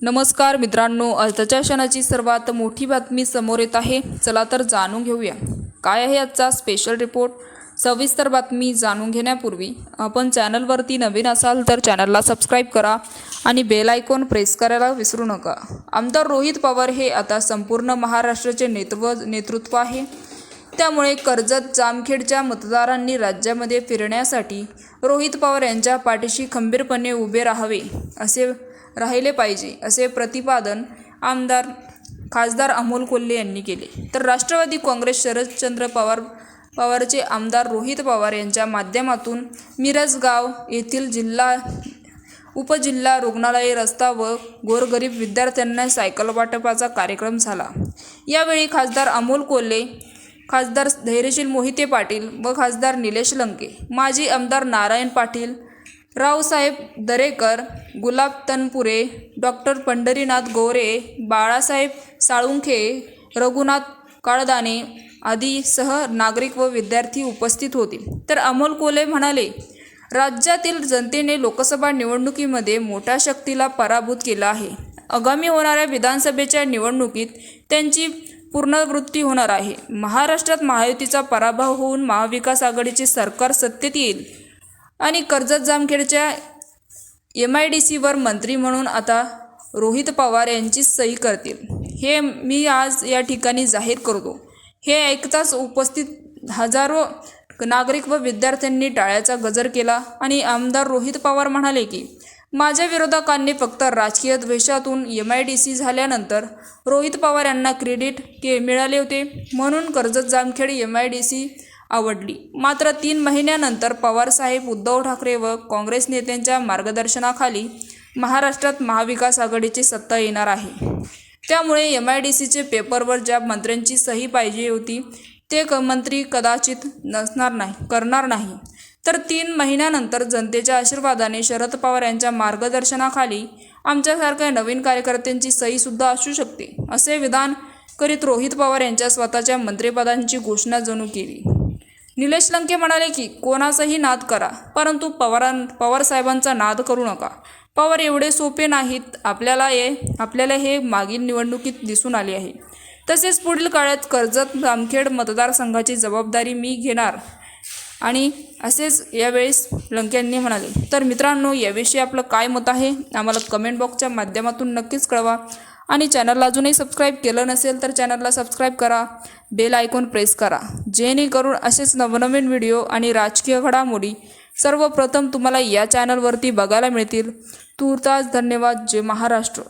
नमस्कार मित्रांनो, आजच्या क्षणाची सर्वात मोठी बातमी समोर येत आहे. चला तर जाणून घेऊया काय आहे आजचा स्पेशल रिपोर्ट. सविस्तर बातमी जाणून घेण्यापूर्वी आपण चॅनलवरती नवीन असाल तर चॅनलला सबस्क्राईब करा आणि बेल आयकॉन प्रेस करायला विसरू नका. आमदार रोहित पवार हे आता संपूर्ण महाराष्ट्राचे नेतृत्व आहे. त्यामुळे कर्जत जामखेडच्या मतदारांनी राज्यामध्ये फिरण्यासाठी रोहित पवार यांच्या पाठीशी खंबीरपणे उभे राहिले पाहिजे असे प्रतिपादन खासदार अमोल कोल्हे यांनी केले. तर राष्ट्रवादी काँग्रेस शरदचंद्र पवारचे आमदार रोहित पवार यांच्या माध्यमातून मिरजगाव येथील उपजिल्हा रुग्णालय रस्ता व गोरगरीब विद्यार्थ्यांना सायकल वाटपाचा कार्यक्रम झाला. यावेळी खासदार अमोल कोल्हे, खासदार धैर्यशील मोहिते पाटील व खासदार निलेश लंके, माजी आमदार नारायण पाटील, रावसाहेब दरेकर, गुलाब तनपुरे, डॉक्टर पंढरीनाथ गोरे, बाळासाहेब साळुंखे, रघुनाथ काळदाने आदीसह नागरिक व विद्यार्थी उपस्थित होते. तर अमोल कोल्हे म्हणाले, राज्यातील जनतेने लोकसभा निवडणुकीमध्ये मोठ्या शक्तीला पराभूत केला आहे. आगामी होणाऱ्या विधानसभेच्या निवडणुकीत त्यांची पुनरावृत्ती होणार आहे. महाराष्ट्रात महायुतीचा पराभव होऊन महाविकास आघाडीचे सरकार सत्तेत येईल आणि कर्जत जामखेडच्या MIDCवर मंत्री म्हणून आता रोहित पवार यांची सही करतील, हे मी आज या ठिकाणी जाहीर करतो. हे ऐकताच उपस्थित हजारो नागरिक व विद्यार्थ्यांनी टाळ्याचा गजर केला आणि आमदार रोहित पवार म्हणाले की माझ्या विरोधकांनी फक्त राजकीय द्वेषातून MIDC झाल्यानंतर रोहित पवार यांना क्रेडिट मिळाले होते म्हणून कर्जत जामखेड MIDC आवडली. मात्र 3 महिन्यानंतर पवारसाहेब, उद्धव ठाकरे व काँग्रेस नेत्यांच्या मार्गदर्शनाखाली महाराष्ट्रात महाविकास आघाडीची सत्ता येणार आहे. त्यामुळे MIDCचे पेपरवर ज्या मंत्र्यांची सही पाहिजे होती ते मंत्री कदाचित करणार नाही. तर 3 महिन्यानंतर जनतेच्या आशीर्वादाने शरद पवार यांच्या मार्गदर्शनाखाली आमच्यासारख्या नवीन कार्यकर्त्यांची सहीसुद्धा असू शकते, असे विधान करीत रोहित पवार यांच्या स्वतःच्या मंत्रिपदांची घोषणा जणू केली. निलेश लंके म्हणाले की कोणाचाही नाद करा, परंतु पवार साहेबांचा नाद करू नका. पवार एवढे सोपे नाहीत, आपल्याला हे मागील निवडणुकीत दिसून आले आहे. तसेच पुढील काळात कर्जत जामखेड मतदारसंघाची जबाबदारी मी घेणार आणि असेच यावेळेस लंके यांनी म्हणाले. तर मित्रांनो, याविषयी आपलं काय मत आहे आम्हाला कमेंट बॉक्सच्या माध्यमातून नक्कीच कळवा आणि चॅनलला अजूनही सबस्क्राईब केलं नसेल तर चॅनलला सबस्क्राईब करा, बेल आयकॉन प्रेस करा, जेणेकरून असेच नवनवीन व्हिडिओ आणि राजकीय घडामोडी सर्वप्रथम तुम्हाला या चॅनलवरती बघायला मिळतील. तूर्तास धन्यवाद. जय महाराष्ट्र.